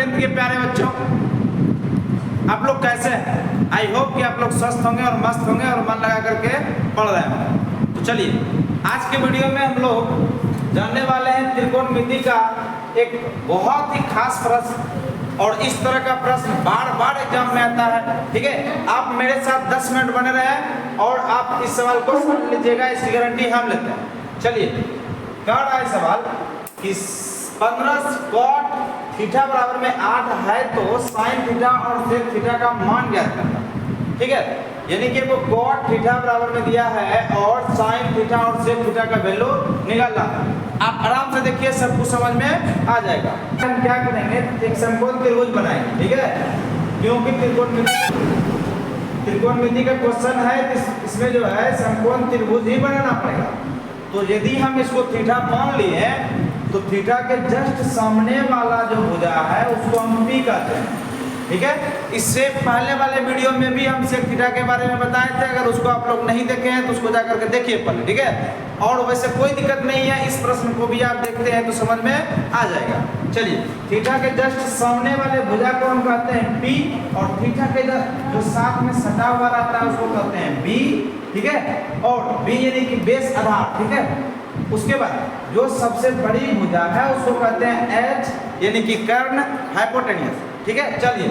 Tenth के प्यारे बच्चों, आप लोग कैसे हैं? आई होप कि आप लोग स्वस्थ होंगे और मस्त होंगे और मन लगा करके पढ़ रहे होंगे। तो चलिए आज के वीडियो में हम लोग जानने वाले हैं त्रिकोणमिति का एक बहुत ही खास प्रश्न, और इस तरह का प्रश्न बार बार एग्जाम में आता है। ठीक है, आप मेरे साथ 10 मिनट बने रहें और आप इस सवाल को समझ लीजिएगा, इसकी गारंटी हम लेते हैं। चलिए, कह रहा है सवाल कि 15 cot थीटा बराबर में 8 है तो साइन थीटा और सेक थीटा का मान ज्ञात करना। ठीक है, यानी कि वो cot थीटा बराबर में दिया है और साइन थीटा और सेक थीटा का वैल्यू निकालना है। आप आराम से देखिए, सब कुछ समझ में आ जाएगा। हम क्या करेंगे, एक समकोण त्रिभुज बनाएंगे। ठीक है, क्योंकि त्रिकोणमिति का क्वेश्चन है, इसमें जो है समकोण त्रिभुज ही बनाना पड़ेगा। तो यदि हम इसको थीटा मान लिए तो थीटा के जस्ट सामने वाला जो भुजा है उसको हम पी कहते हैं। ठीक है, इससे पहले वाले वीडियो में भी हम सेक थीटा के बारे में बताए थे, अगर उसको आप लोग नहीं देखे हैं तो उसको जा करके देखिए पहले। ठीक है, और वैसे कोई दिक्कत नहीं है, इस प्रश्न को भी आप देखते हैं तो समझ में आ जाएगा। चलिए, थीटा के जस्ट सामने वाले भुजा को हम कहते हैं पी, और थीटा के जो साथ में सटा हुआ रहता है उसको कहते हैं बी। ठीक है, और बी यानी कि बेस आधार। ठीक है, उसके बाद जो सबसे बड़ी भुजा है उसको कहते हैं एच यानी कि कर्ण हाइपोटेन्यूस। ठीक है, चलिए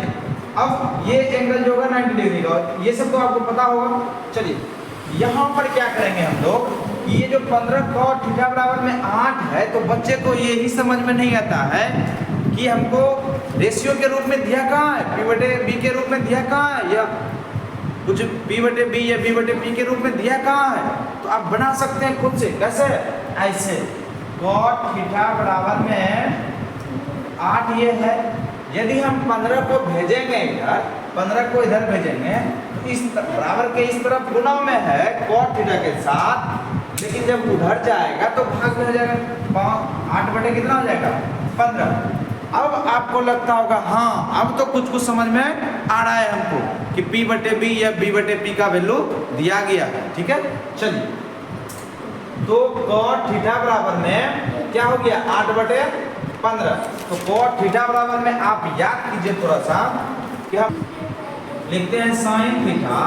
अब ये एंगल जो होगा 90 डिग्री का, ये सब तो आपको पता होगा। चलिए यहाँ पर क्या करेंगे हम लोग, ये जो 15 cot थीटा बराबर में 8 है, तो बच्चे को ये ही समझ में नहीं आता है कि हमको रेशियो के रूप में दिया कहाँ है, पी बटे बी के रूप में दिया कहाँ है, या कुछ पी बटे बी या बी बटे पी के रूप में दिया कहाँ है। तो आप बना सकते हैं खुद से, कैसे, ऐसे cot थीटा बराबर में 8 ये है। यदि हम 15 को भेजेंगे इधर, 15 को इधर भेजेंगे तो इस बराबर के इस तरफ गुना में है cot थीटा के साथ, लेकिन जब उधर जाएगा तो भाग में हो जाएगा, 8 बटे कितना हो जाएगा, 15। अब आपको लगता होगा हाँ अब तो कुछ समझ में आ रहा है हमको कि P बटे बी या B बटे P का वैल्यू दिया गया है। ठीक है, चलिए तो cot थीटा बराबर में क्या हो गया, 8 बटे 15। तो cot थीटा बराबर में आप याद कीजिए थोड़ा सा कि हम लिखते हैं साइन थीटा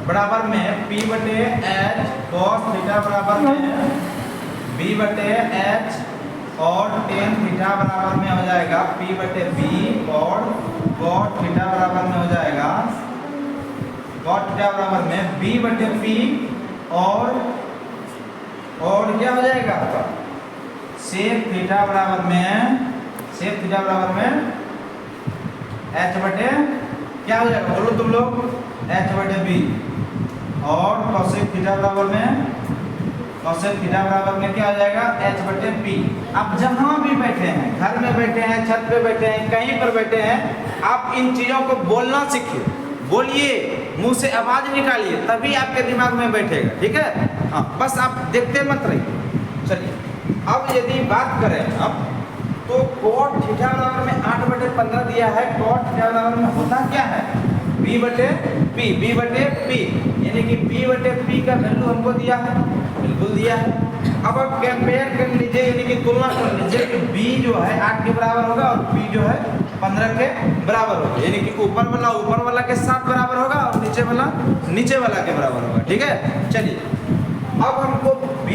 बराबर में P बटे एच, cos थीटा बराबर में B बटे एच, और टेन थीटा बराबर में हो जाएगा P बटे बी, और cot थीटा बराबर में हो जाएगा cot थीटा बराबर में B बटे P, और क्या हो जाएगा आपका सेक थीटा बराबर में h बटे क्या हो जाएगा, बोलो तुम लोग, h बटे b, और cosec थीटा बराबर में क्या हो जाएगा, h बटे p। आप जहां भी बैठे हैं, घर में बैठे हैं, छत पे बैठे हैं, कहीं पर बैठे हैं, आप इन चीजों को बोलना सीखिए, बोलिए, मुंह से आवाज निकालिए, तभी आपके दिमाग में बैठेगा। ठीक है, हाँ, बस आप देखते मत रहिए। चलिए अब यदि बात करें अब, तो cot थीटा बराबर में 8 बटे 15 दिया है, cot थीटा बराबर में होता क्या है, b बटे p, यानी कि b बटे p का वैल्यू हमको दिया है, बिल्कुल दिया है। अब आप कंपेयर कर लीजिए, यानी कि तुलना कर लीजिए कि b जो है 8 के बराबर होगा और p जो है 15 के बराबर होगा, यानी कि ऊपर वाला के साथ बराबर होगा और नीचे वाला के बराबर होगा। ठीक है, चलिए अब हमको p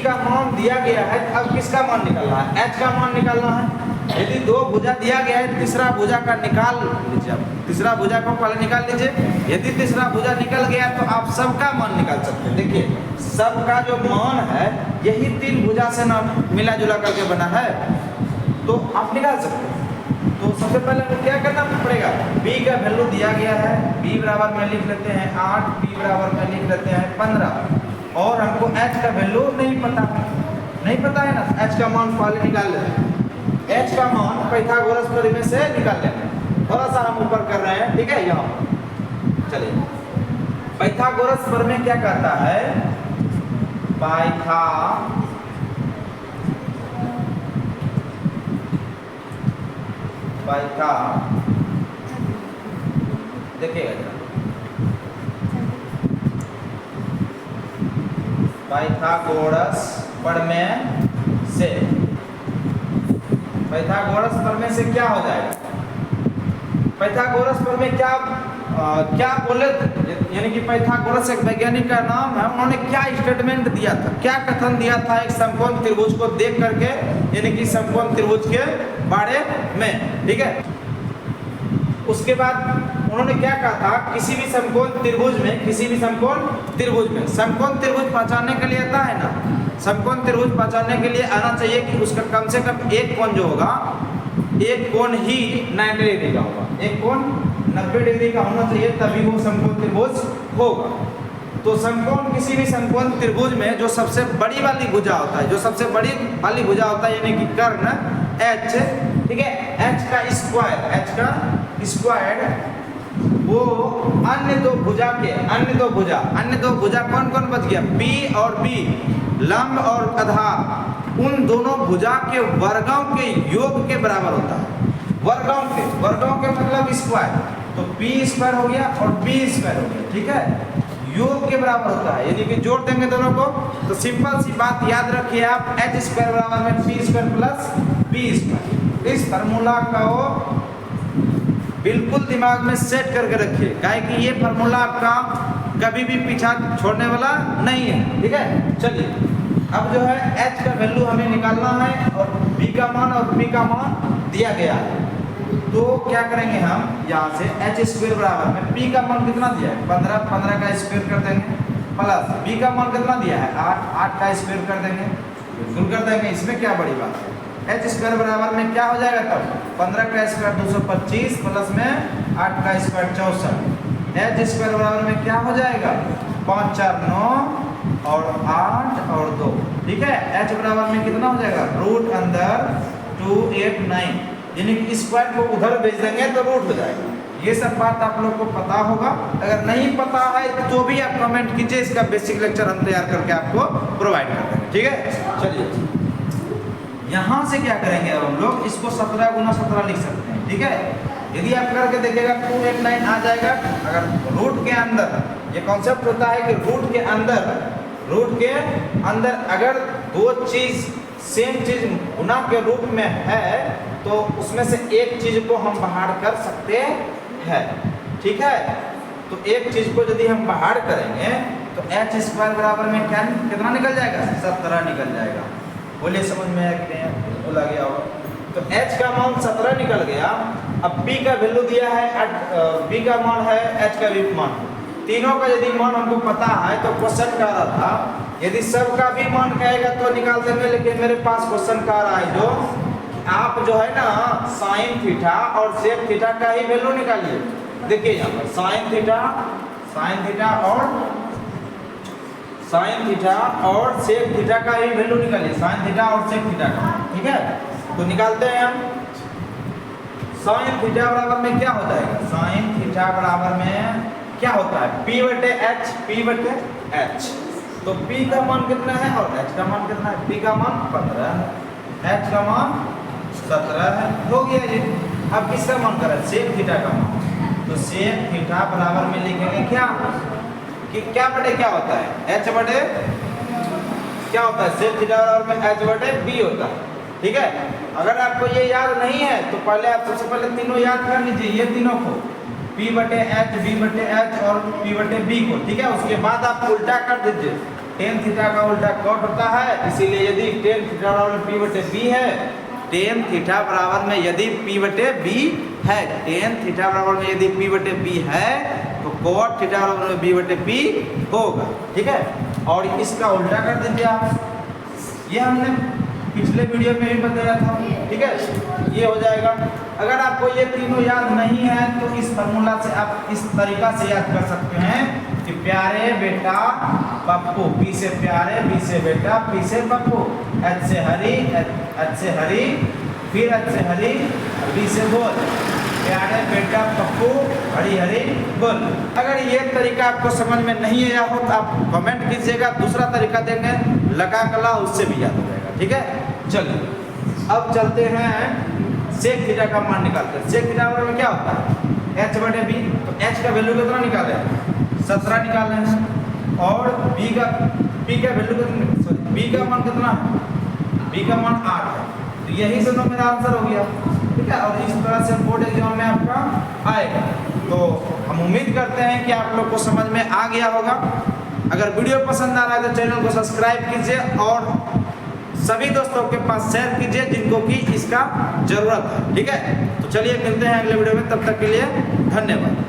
का मान दिया गया है, अब किसका मान निकालना है, h का मान निकालना है। यदि दो भुजा दिया गया है, तीसरा भुजा का निकाल लीजिए, आप तीसरा भुजा को पहले निकाल लीजिए। यदि तीसरा भुजा निकल गया तो आप सबका मान निकाल सकते हैं। देखिए सबका जो मान है यही 3 भुजा से ना मिला जुला करके बना है, तो आप निकाल सकते हैं। तो सबसे पहले आपको क्या करना पड़ेगा, b का वैल्यू दिया गया है, b बराबर में लिख लेते हैं 8, p बराबर में लिख लेते हैं 15, और हमको h का वैल्यू नहीं पता है ना, h का मान पहले निकाल लेते हैं। h का मान पाइथागोरस प्रमेय से निकाल लेते हैं, थोड़ा सा हम ऊपर कर रहे हैं। ठीक है, यहाँ चलिए पाइथागोरस प्रमेय क्या कहता है, देखिएगा जरा, पाइथागोरस प्रमेय से पाइथागोरस प्रमेय से क्या हो जाएगा? पाइथागोरस प्रमेय क्या बोले, यानी कि पाइथागोरस एक वैज्ञानिक का नाम है, उन्होंने क्या स्टेटमेंट दिया था, क्या कथन दिया था एक समकोण त्रिभुज को देख करके, यानी कि समकोण त्रिभुज के बारे में, ठीक है। उसके बाद उन्होंने क्या कहा था, किसी भी समकोण त्रिभुज में समकोण त्रिभुज पहचानने के लिए आता है ना, समकोण त्रिभुज पहचानने के लिए आना चाहिए कि उसका कम से कम एक कोण जो होगा, एक कोण ही 90 डिग्री का होगा, एक कोण 90 डिग्री का होना चाहिए, तभी वो समकोण त्रिभुज होगा। तो समकोण, किसी भी समकोण त्रिभुज में जो सबसे बड़ी वाली भुजा होता है, यानी कि कर्ण h, ठीक है, h का स्क्वायर वो अन्य दो भुजा कौन कौन बच गया, P और B, लंब और आधार, उन दोनों भुजा के वर्गों के योग के बराबर होता है। वर्गों के मतलब स्क्वायर, तो P स्क्वायर हो गया और B स्क्वायर हो गया, ठीक है, योग के बराबर होता है, यानी कि जोड़ देंगे दोनों को। तो सिंपल सी बात याद रखिए आप, h स्क्वायर बराबर में P square plus B square. इस फार्मूला को बिल्कुल दिमाग में सेट करके रखिए, काहे कि ये फार्मूला आपका कभी भी पीछा छोड़ने वाला नहीं है, ठीक है। चलिए, अब जो है h का वैल्यू हमें निकालना है और b का मान और p का मान दिया गया है। तो क्या करेंगे हम, यहाँ से h स्क्वायर बराबर में p का मान कितना दिया है, 15 का स्क्वायर कर देंगे, प्लस b का मान कितना दिया है, 8 का स्क्वायर कर देंगे, बिल्कुल कर देंगे, इसमें क्या बड़ी बात है। h स्क्वायर बराबर में क्या हो जाएगा तब, 15 का स्क्वायर 225 प्लस में 8 का स्क्वायर 64, h स्क्वायर बराबर में क्या हो जाएगा, 5 4 9 और 8 और 2, ठीक है। h बराबर में कितना हो जाएगा, रूट अंदर 2 8 9, यानी कि स्क्वायर को उधर भेज देंगे तो रूट हो जाएगा। ये सब बात आप लोग को पता होगा, अगर नहीं पता है तो भी आप कमेंट कीजिए, इसका बेसिक लेक्चर हम तैयार करके आपको प्रोवाइड कर देंगे, ठीक है। चलिए, यहाँ से क्या करेंगे, अब हम लोग इसको 17 गुना 17 लिख सकते हैं, ठीक है। यदि आप करके देखिएगा 289 आ जाएगा। अगर रूट के अंदर, ये कॉन्सेप्ट होता है कि रूट के अंदर अगर दो चीज सेम चीज गुना के रूप में है तो उसमें से एक चीज को हम बाहर कर सकते हैं, ठीक है। तो एक चीज को यदि हम बाहर करेंगे तो h स्क्वायर बराबर में क्या कितना निकल जाएगा, 17 निकल जाएगा। बोलिए समझ में आया कि नहीं, बिल्कुल आ गया होगा। तो h का मान 17 निकल गया। अब b का वैल्यू दिया है, b का मान है, h का भी मान, तीनों का यदि मान हमको पता है तो क्वेश्चन कह रहा था यदि सबका भी मान कहेगा तो निकाल देंगे, लेकिन मेरे पास क्वेश्चन कह रहा है जो आप जो है ना साइन थीटा और सेक थीटा का ही वैल्यू निकालिए। देखिए यहाँ पर साइन थीटा और सेक थीटा का ही वैल्यू निकालिए, साइन थीटा और सेक थीटा का, ठीक है। तो निकालते हैं हम। साइन थीटा बराबर में क्या होता है, साइन थीटा बराबर में क्या होता है, p बटे h। तो p का मान कितना है और h का मान कितना है, p का मान 15 है, h का मान 17 है, हो गया ये। अब किसका मान करें, सेक थीटा का मान। तो सेक थीटा बराबर में लिखेंगे क्या कि क्या बटे क्या होता है, h बटे क्या होता है, सेक थीटा बराबर में h बटे b होता है, ठीक है। अगर आपको ये याद नहीं है तो पहले आप सबसे पहले तीनों याद कर लीजिए, ये तीनों को p बटे h, b बटे h और p बटे b को, ठीक है। उसके बाद आप उल्टा कर दीजिए, टेन थीटा का उल्टा कॉट होता है, इसीलिए यदि टेन थीटा बराबर p बटे b है, टेन थीटा बराबर में यदि p बटे b है, टेन थीटा बराबर में यदि p बटे b है तो कॉट थीटा बराबर में b बटे p होगा, ठीक है। और इसका उल्टा कर दीजिए आप, ये हमने पिछले वीडियो में भी बताया था, ठीक है। ये हो जाएगा। अगर आपको ये तीनों याद नहीं है तो इस फार्मूला से आप इस तरीका से याद कर सकते हैं कि प्यारे बेटा पप्पू, p से प्यारे, b से बेटा, p से पप्पू, h से हरी, फिर h से हरी, b से बोल, प्यारे बेटा पप्पू हरी हरी बोल। अगर ये तरीका आपको समझ में नहीं आया हो तो आप कमेंट कीजिएगा, दूसरा तरीका देंगे लगा कला, उससे भी याद हो जाएगा, ठीक है। चलिए अब चलते हैं सेक थीटा का मान निकालते हैं। सेक थीटा में क्या होता है, h बटे b। तो h का वैल्यू कितना निकाले, 17 निकाले हैं, और b का वैल्यू कितना, b का मान कितना है, b का मान 8 है, तो यही से तो मेरा आंसर हो गया, ठीक है। और इस तरह से बोर्ड एग्जाम में आपका आएगा। तो हम उम्मीद करते हैं कि आप लोग को समझ में आ गया होगा। अगर वीडियो पसंद आ रहा है तो चैनल को सब्सक्राइब कीजिए और सभी दोस्तों के पास शेयर कीजिए जिनको कि इसका जरूरत है, ठीक है। तो चलिए मिलते हैं अगले वीडियो में, तब तक के लिए धन्यवाद।